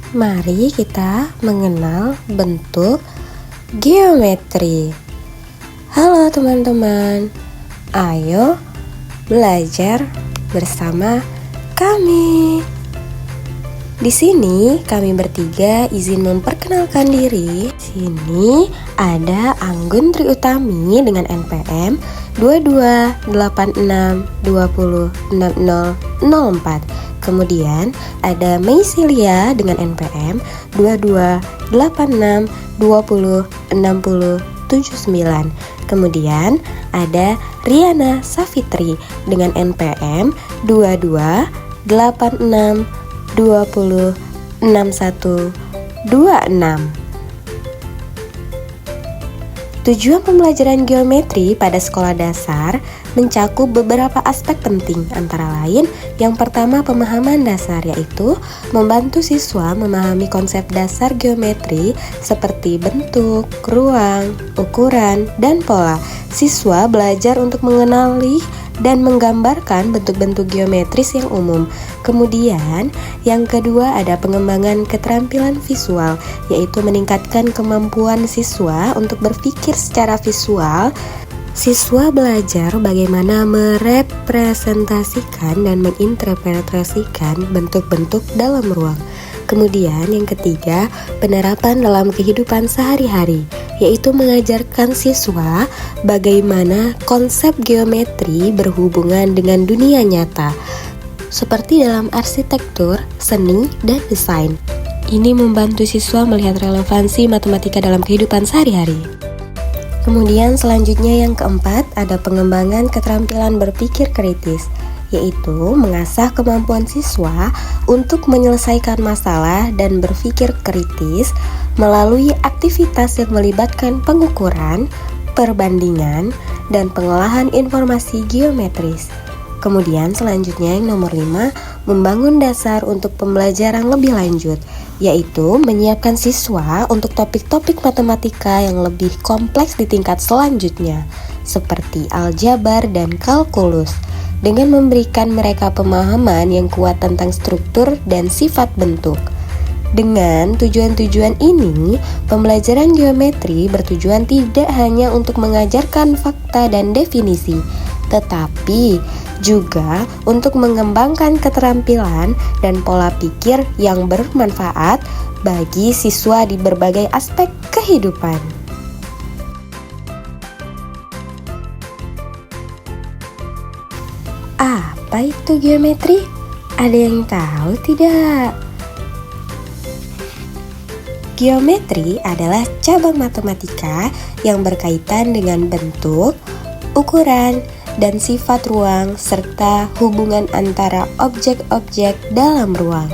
Mari kita mengenal bentuk geometri. Halo teman-teman, ayo belajar bersama kami. Di sini kami bertiga izin memperkenalkan diri. Sini ada Anggun Triutami dengan NPM 2286206004. Kemudian ada Meisilia dengan NPM 2286206079. Kemudian ada Riana Safitri dengan NPM 2286206126. Tujuan pembelajaran geometri pada sekolah dasar mencakup beberapa aspek penting, antara lain yang pertama pemahaman dasar, yaitu membantu siswa memahami konsep dasar geometri seperti bentuk, ruang, ukuran, dan pola. Siswa belajar untuk mengenali dan menggambarkan bentuk-bentuk geometris yang umum. Kemudian, yang kedua ada pengembangan keterampilan visual, yaitu meningkatkan kemampuan siswa untuk berpikir secara visual. Siswa belajar bagaimana merepresentasikan dan menginterpretasikan bentuk-bentuk dalam ruang. Kemudian yang ketiga, penerapan dalam kehidupan sehari-hari, yaitu mengajarkan siswa bagaimana konsep geometri berhubungan dengan dunia nyata, seperti dalam arsitektur, seni, dan desain. Ini membantu siswa melihat relevansi matematika dalam kehidupan sehari-hari. Kemudian selanjutnya yang keempat ada pengembangan keterampilan berpikir kritis, yaitu mengasah kemampuan siswa untuk menyelesaikan masalah dan berpikir kritis melalui aktivitas yang melibatkan pengukuran, perbandingan, dan pengolahan informasi geometris. Kemudian selanjutnya yang nomor 5, membangun dasar untuk pembelajaran lebih lanjut, yaitu menyiapkan siswa untuk topik-topik matematika yang lebih kompleks di tingkat selanjutnya, seperti aljabar dan kalkulus, dengan memberikan mereka pemahaman yang kuat tentang struktur dan sifat bentuk. Dengan tujuan-tujuan ini, pembelajaran geometri bertujuan tidak hanya untuk mengajarkan fakta dan definisi, tetapi juga untuk mengembangkan keterampilan dan pola pikir yang bermanfaat bagi siswa di berbagai aspek kehidupan. Apa itu geometri? Ada yang tahu tidak? Geometri adalah cabang matematika yang berkaitan dengan bentuk, ukuran, dan sifat ruang serta hubungan antara objek-objek dalam ruang.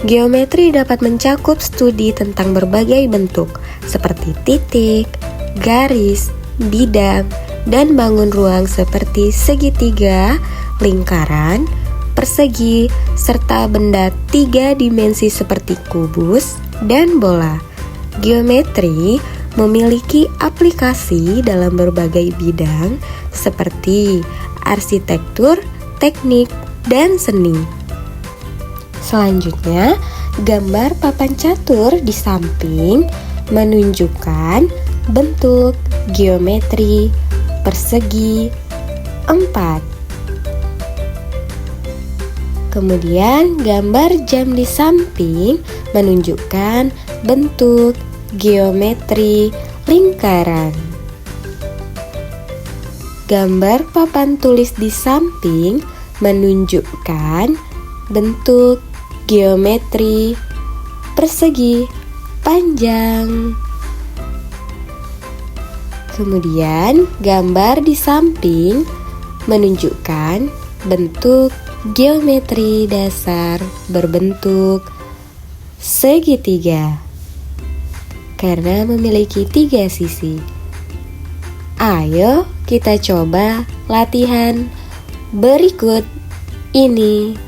Geometri dapat mencakup studi tentang berbagai bentuk seperti titik, garis, bidang, dan bangun ruang seperti segitiga, lingkaran, persegi, serta benda 3 dimensi seperti kubus dan bola. Geometri memiliki aplikasi dalam berbagai bidang seperti arsitektur, teknik, dan seni. Selanjutnya, gambar papan catur di samping menunjukkan bentuk geometri persegi 4. Kemudian, gambar jam di samping menunjukkan bentuk geometri lingkaran. Gambar papan tulis di samping menunjukkan bentuk geometri persegi panjang. Kemudian, gambar di samping menunjukkan bentuk geometri dasar berbentuk segitiga karena memiliki 3 sisi. Ayo kita coba latihan berikut ini.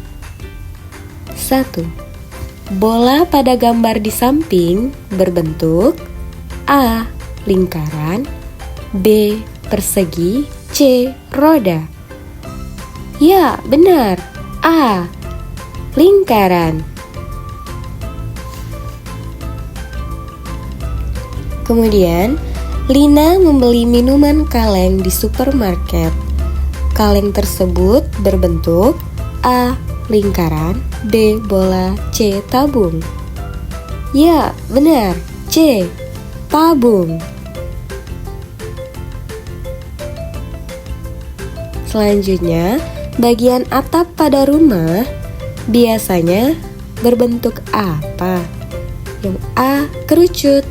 1. Bola pada gambar di samping berbentuk A. Lingkaran, B. Persegi, C. Roda. Ya, benar. A. Lingkaran. Kemudian, Lina membeli minuman kaleng di supermarket. Kaleng tersebut berbentuk A. Lingkaran, B. Bola, C. Tabung. Ya, benar, C. Tabung. Selanjutnya, bagian atap pada rumah biasanya berbentuk apa? Yang A. Kerucut,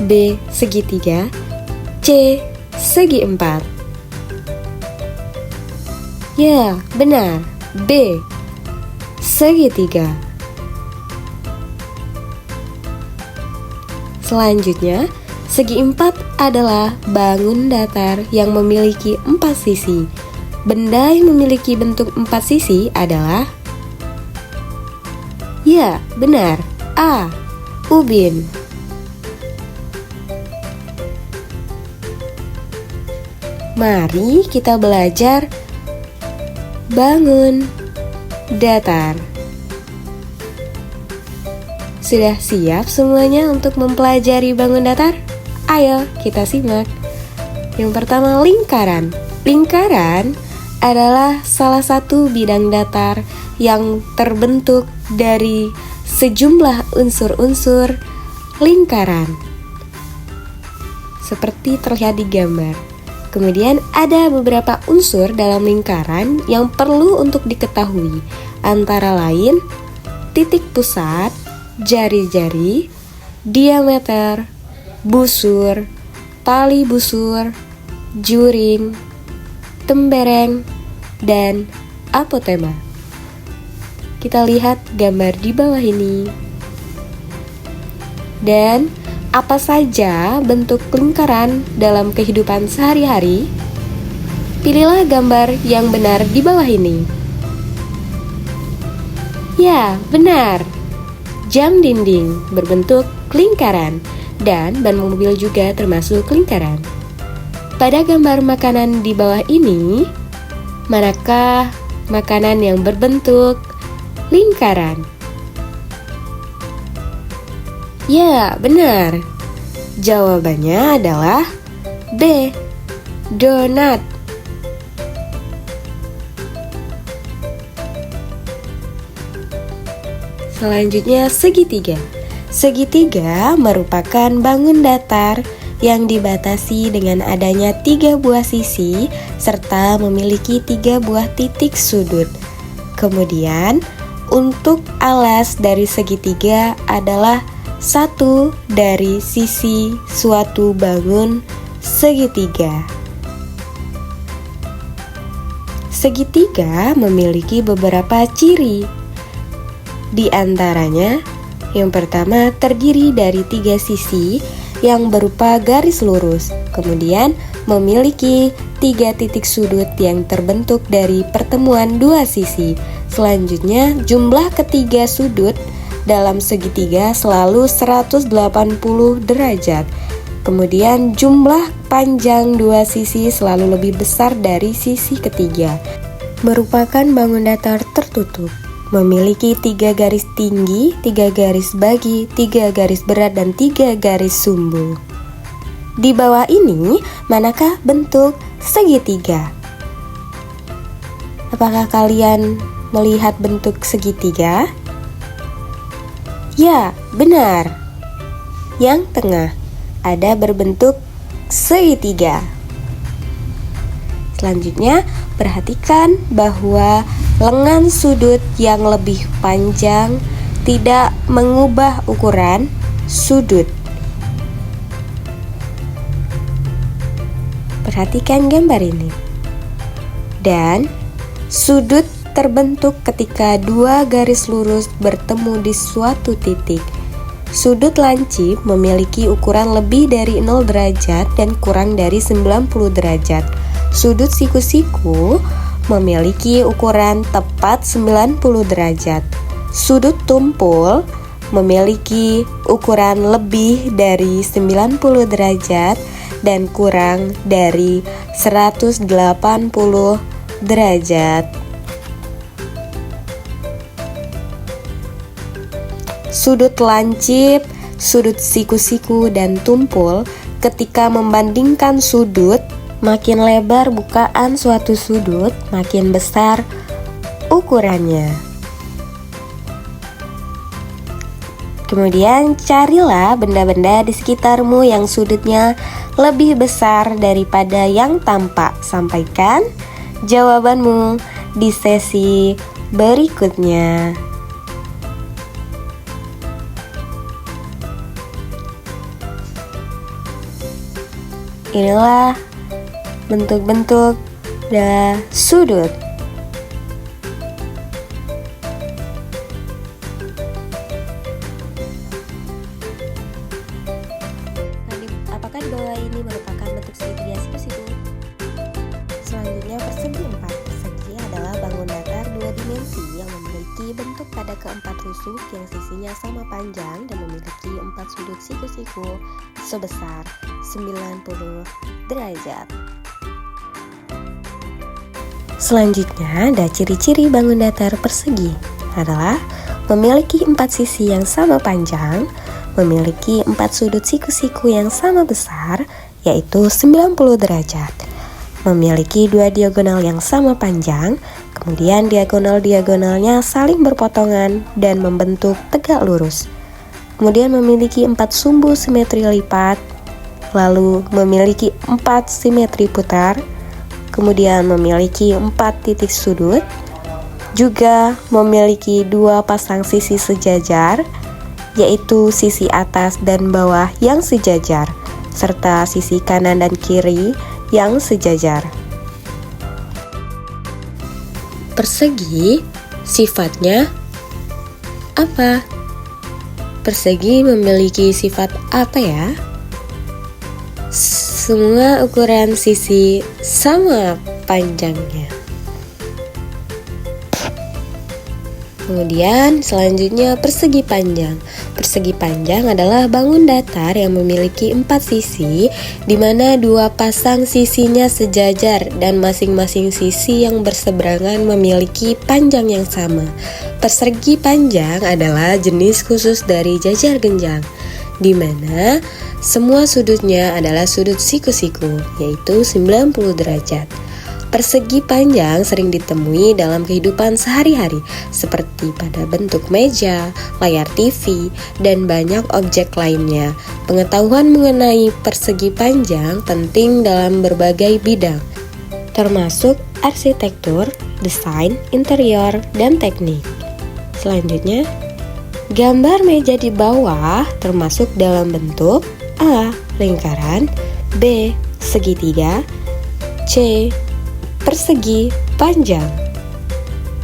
B. Segitiga, C. Segi empat. Ya, benar, B. Segitiga. Selanjutnya, segi empat adalah bangun datar yang memiliki 4 sisi. Benda yang memiliki bentuk 4 sisi adalah, ya, benar, A. Ubin. Mari kita belajar bangun datar. Sudah siap semuanya untuk mempelajari bangun datar? Ayo kita simak. Yang pertama, lingkaran. Lingkaran adalah salah satu bidang datar yang terbentuk dari sejumlah unsur-unsur lingkaran, seperti terlihat di gambar. Kemudian ada beberapa unsur dalam lingkaran yang perlu untuk diketahui, antara lain titik pusat, jari-jari, diameter, busur, tali busur, juring, tembereng, dan apotema. Kita lihat gambar di bawah ini. Dan apa saja bentuk lingkaran dalam kehidupan sehari-hari? Pilihlah gambar yang benar di bawah ini. Ya, benar. Jam dinding berbentuk lingkaran dan ban mobil juga termasuk lingkaran. Pada gambar makanan di bawah ini, manakah makanan yang berbentuk lingkaran? Ya, benar. Jawabannya adalah B. Donat. Selanjutnya, segitiga. Segitiga merupakan bangun datar yang dibatasi dengan adanya 3 buah sisi serta memiliki 3 buah titik sudut. Kemudian, untuk alas dari segitiga adalah satu dari sisi suatu bangun segitiga. Segitiga memiliki beberapa ciri. Di antaranya, yang pertama terdiri dari 3 sisi yang berupa garis lurus, kemudian memiliki 3 titik sudut yang terbentuk dari pertemuan 2 sisi. Selanjutnya, jumlah ketiga sudut dalam segitiga selalu 180 derajat. Kemudian jumlah panjang 2 sisi selalu lebih besar dari sisi ketiga. Merupakan bangun datar tertutup. Memiliki 3 garis tinggi, 3 garis bagi, 3 garis berat, dan 3 garis sumbu. Di bawah ini, manakah bentuk segitiga? Apakah kalian melihat bentuk segitiga? Ya, benar. Yang tengah ada berbentuk segitiga. Selanjutnya, perhatikan bahwa lengan sudut yang lebih panjang tidak mengubah ukuran sudut. Perhatikan gambar ini. Dan sudut terbentuk ketika 2 garis lurus bertemu di suatu titik. Sudut lancip memiliki ukuran lebih dari 0 derajat dan kurang dari 90 derajat. Sudut siku-siku memiliki ukuran tepat 90 derajat. Sudut tumpul memiliki ukuran lebih dari 90 derajat dan kurang dari 180 derajat. Sudut lancip sudut siku-siku dan tumpul. Ketika membandingkan sudut, makin lebar bukaan suatu sudut, makin besar ukurannya. Kemudian carilah benda-benda di sekitarmu yang sudutnya lebih besar daripada yang tampak. Sampaikan jawabanmu di sesi berikutnya. Inilah bentuk-bentuk sudut. Apakah di bawah ini merupakan bentuk segitiga siku-siku? Selanjutnya persegi 4. Persegi adalah bangun datar dua dimensi yang memiliki bentuk pada keempat rusuk yang sisinya sama panjang dan memiliki 4 sudut siku-siku sebesar 90 derajat. Selanjutnya ada ciri-ciri bangun datar persegi adalah memiliki 4 sisi yang sama panjang, memiliki 4 sudut siku-siku yang sama besar, yaitu 90 derajat, memiliki 2 diagonal yang sama panjang, kemudian diagonal-diagonalnya saling berpotongan dan membentuk tegak lurus, kemudian memiliki 4 sumbu simetri lipat, lalu memiliki 4 simetri putar, kemudian memiliki 4 titik sudut, juga memiliki 2 pasang sisi sejajar, yaitu sisi atas dan bawah yang sejajar, serta sisi kanan dan kiri yang sejajar. Persegi sifatnya apa? Persegi memiliki sifat apa ya? Semua ukuran sisi sama panjangnya. Kemudian selanjutnya persegi panjang. Persegi panjang adalah bangun datar yang memiliki 4 sisi, di mana 2 pasang sisinya sejajar dan masing-masing sisi yang berseberangan memiliki panjang yang sama. Persegi panjang adalah jenis khusus dari jajar genjang, di mana semua sudutnya adalah sudut siku-siku, yaitu 90 derajat. Persegi panjang sering ditemui dalam kehidupan sehari-hari, seperti pada bentuk meja, layar TV, dan banyak objek lainnya. Pengetahuan mengenai persegi panjang penting dalam berbagai bidang, termasuk arsitektur, desain, interior, dan teknik. Selanjutnya, gambar meja di bawah termasuk dalam bentuk A. Lingkaran, B. Segitiga, C. Persegi panjang.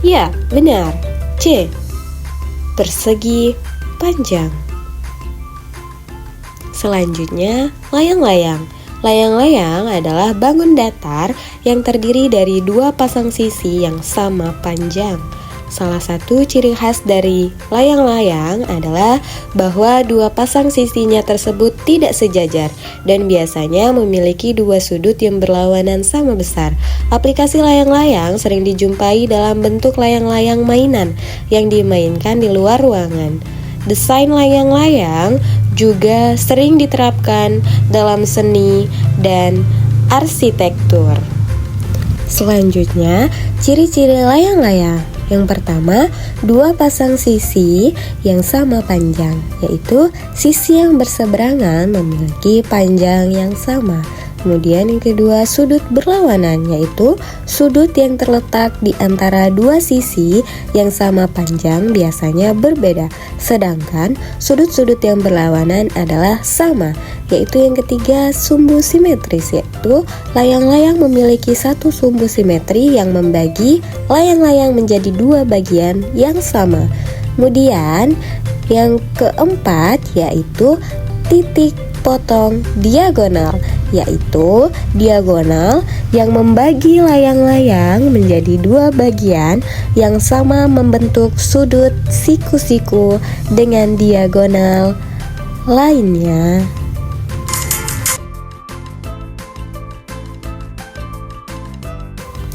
Ya, benar. C. Persegi panjang. Selanjutnya, layang-layang. Layang-layang adalah bangun datar yang terdiri dari 2 pasang sisi yang sama panjang. Salah satu ciri khas dari layang-layang adalah bahwa 2 pasang sisinya tersebut tidak sejajar dan biasanya memiliki 2 sudut yang berlawanan sama besar. Aplikasi layang-layang sering dijumpai dalam bentuk layang-layang mainan yang dimainkan di luar ruangan. Desain layang-layang juga sering diterapkan dalam seni dan arsitektur. Selanjutnya, ciri-ciri layang-layang. Yang pertama, 2 pasang sisi yang sama panjang, yaitu sisi yang berseberangan memiliki panjang yang sama. Kemudian yang kedua, sudut berlawanan, yaitu sudut yang terletak di antara 2 sisi yang sama panjang biasanya berbeda. Sedangkan sudut-sudut yang berlawanan adalah sama, yaitu yang ketiga, sumbu simetris, yaitu layang-layang memiliki 1 sumbu simetri yang membagi layang-layang menjadi 2 bagian yang sama. Kemudian yang keempat yaitu titik potong diagonal, yaitu diagonal yang membagi layang-layang menjadi 2 bagian yang sama membentuk sudut siku-siku dengan diagonal lainnya.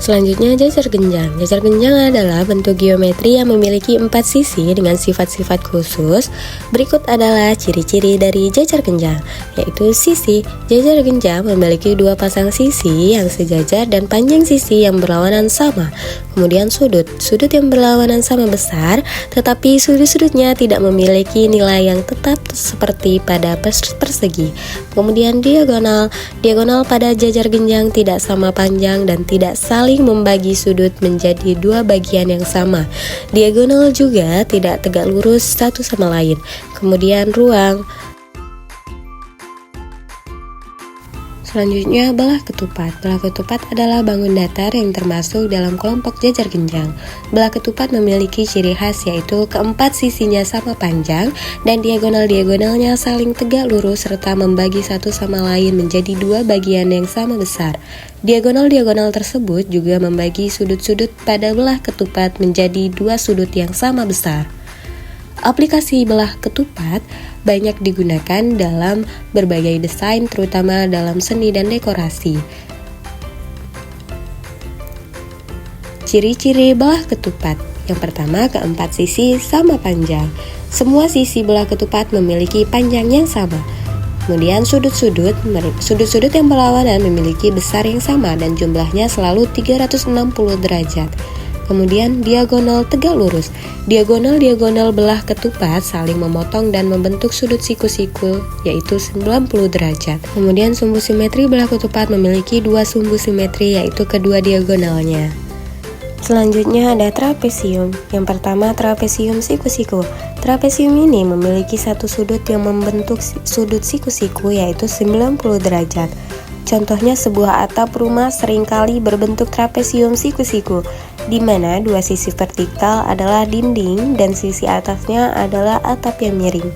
Selanjutnya jajar genjang. Jajar genjang adalah bentuk geometri yang memiliki 4 sisi dengan sifat-sifat khusus. Berikut adalah ciri-ciri dari jajar genjang, yaitu sisi. Jajar genjang memiliki 2 pasang sisi yang sejajar dan panjang sisi yang berlawanan sama. Kemudian sudut. Sudut yang berlawanan sama besar, tetapi sudut-sudutnya tidak memiliki nilai yang tetap seperti pada persegi. Kemudian diagonal. Diagonal pada jajar genjang tidak sama panjang dan tidak saling membagi sudut menjadi 2 bagian yang sama. Diagonal juga tidak tegak lurus satu sama lain. Kemudian ruang. Selanjutnya belah ketupat. Belah ketupat adalah bangun datar yang termasuk dalam kelompok jajar genjang. Belah ketupat memiliki ciri khas yaitu keempat sisinya sama panjang dan diagonal-diagonalnya saling tegak lurus serta membagi satu sama lain menjadi 2 bagian yang sama besar. Diagonal-diagonal tersebut juga membagi sudut-sudut pada belah ketupat menjadi 2 sudut yang sama besar. Aplikasi belah ketupat banyak digunakan dalam berbagai desain, terutama dalam seni dan dekorasi. Ciri-ciri belah ketupat. Yang pertama, keempat sisi sama panjang. Semua sisi belah ketupat memiliki panjang yang sama. Kemudian sudut-sudut yang berlawanan memiliki besar yang sama dan jumlahnya selalu 360 derajat. Kemudian diagonal tegak lurus. Diagonal belah ketupat saling memotong dan membentuk sudut siku-siku yaitu 90 derajat. Kemudian sumbu simetri belah ketupat memiliki 2 sumbu simetri yaitu kedua diagonalnya. Selanjutnya ada trapesium. Yang pertama, trapesium siku-siku. Trapesium ini memiliki satu sudut yang membentuk sudut siku-siku yaitu 90 derajat. Contohnya sebuah atap rumah seringkali berbentuk trapesium siku-siku, di mana 2 sisi vertikal adalah dinding dan sisi atasnya adalah atap yang miring.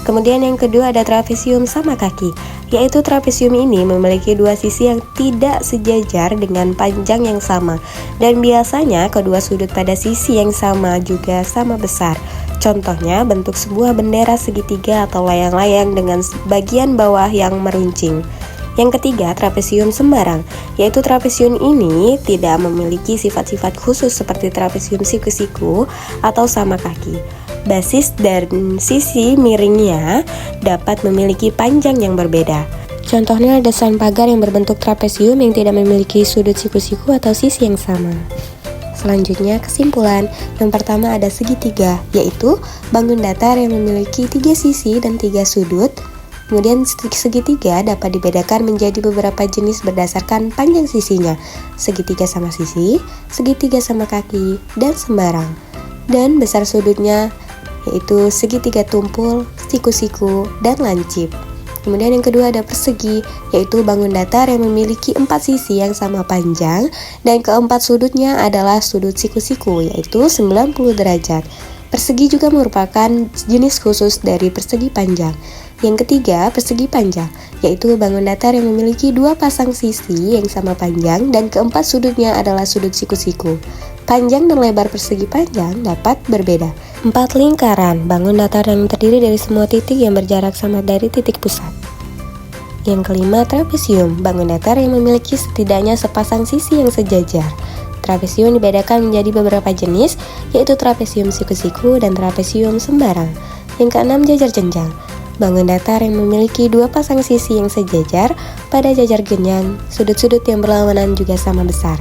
Kemudian yang kedua ada trapesium sama kaki, yaitu trapesium ini memiliki 2 sisi yang tidak sejajar dengan panjang yang sama, dan biasanya kedua sudut pada sisi yang sama juga sama besar. Contohnya bentuk sebuah bendera segitiga atau layang-layang dengan bagian bawah yang meruncing. Yang ketiga, trapesium sembarang, yaitu trapesium ini tidak memiliki sifat-sifat khusus seperti trapesium siku-siku atau sama kaki. Basis dan sisi miringnya dapat memiliki panjang yang berbeda. Contohnya desain pagar yang berbentuk trapesium yang tidak memiliki sudut siku-siku atau sisi yang sama. Selanjutnya kesimpulan. Yang pertama ada segitiga, yaitu bangun datar yang memiliki 3 sisi dan 3 sudut. Kemudian segitiga dapat dibedakan menjadi beberapa jenis berdasarkan panjang sisinya, segitiga sama sisi, segitiga sama kaki, dan sembarang. Dan besar sudutnya yaitu segitiga tumpul, siku-siku, dan lancip. Kemudian yang kedua ada persegi, yaitu bangun datar yang memiliki 4 sisi yang sama panjang, dan keempat sudutnya adalah sudut siku-siku, yaitu 90 derajat. Persegi juga merupakan jenis khusus dari persegi panjang. Yang ketiga, persegi panjang, yaitu bangun datar yang memiliki 2 pasang sisi yang sama panjang dan keempat sudutnya adalah sudut siku-siku. Panjang dan lebar persegi panjang dapat berbeda. 4 lingkaran, bangun datar yang terdiri dari semua titik yang berjarak sama dari titik pusat. Yang kelima, trapesium, bangun datar yang memiliki setidaknya sepasang sisi yang sejajar. Trapesium dibedakan menjadi beberapa jenis, yaitu trapesium siku-siku dan trapesium sembarang. Yang keenam, jajar jenjang, bangun datar yang memiliki 2 pasang sisi yang sejajar pada jajar genjang, sudut-sudut yang berlawanan juga sama besar.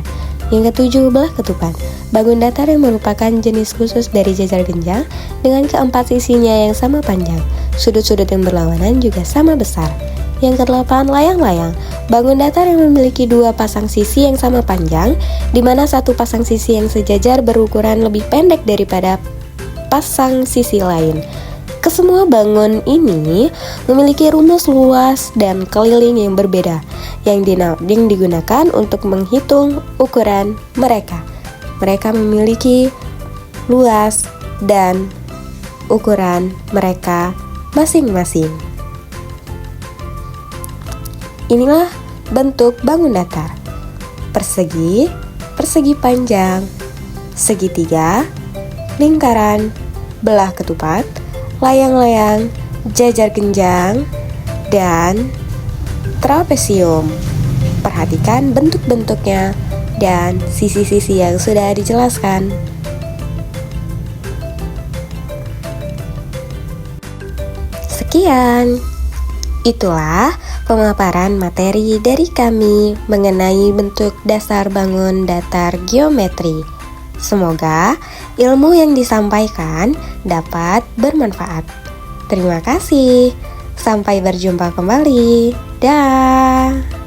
Yang ketujuh, belah ketupat, bangun datar yang merupakan jenis khusus dari jajar genjang dengan keempat sisinya yang sama panjang, sudut-sudut yang berlawanan juga sama besar. Yang kedelapan, layang-layang, bangun datar yang memiliki 2 pasang sisi yang sama panjang, di mana satu pasang sisi yang sejajar berukuran lebih pendek daripada pasang sisi lain. Kesemua bangun ini memiliki rumus luas dan keliling yang berbeda yang digunakan untuk menghitung ukuran mereka. Mereka memiliki luas dan ukuran mereka masing-masing. Inilah bentuk bangun datar: persegi, persegi panjang, segitiga, lingkaran, belah ketupat, layang-layang, jajar genjang, dan trapesium. Perhatikan bentuk-bentuknya dan sisi-sisi yang sudah dijelaskan. Sekian, itulah pemaparan materi dari kami mengenai bentuk dasar bangun datar geometri. Semoga ilmu yang disampaikan dapat bermanfaat. Terima kasih. Sampai berjumpa kembali. Dah.